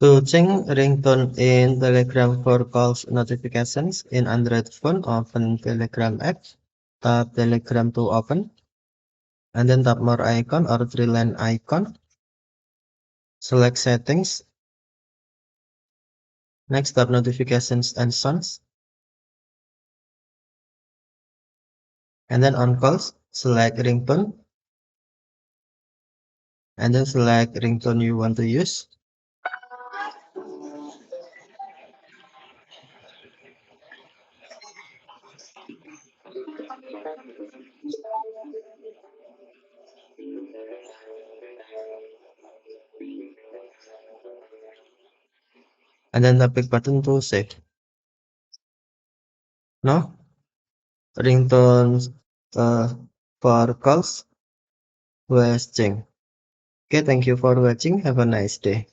To change ringtone in Telegram for calls notifications in Android phone, open Telegram app, tap Telegram to open, and then tap more icon or three line icon, select settings, next tap notifications and sounds, and then on calls, select ringtone, and then select ringtone you want to use, and then tap pick button to save. Now, ringtones for calls was changed. Okay, thank you for watching. Have a nice day.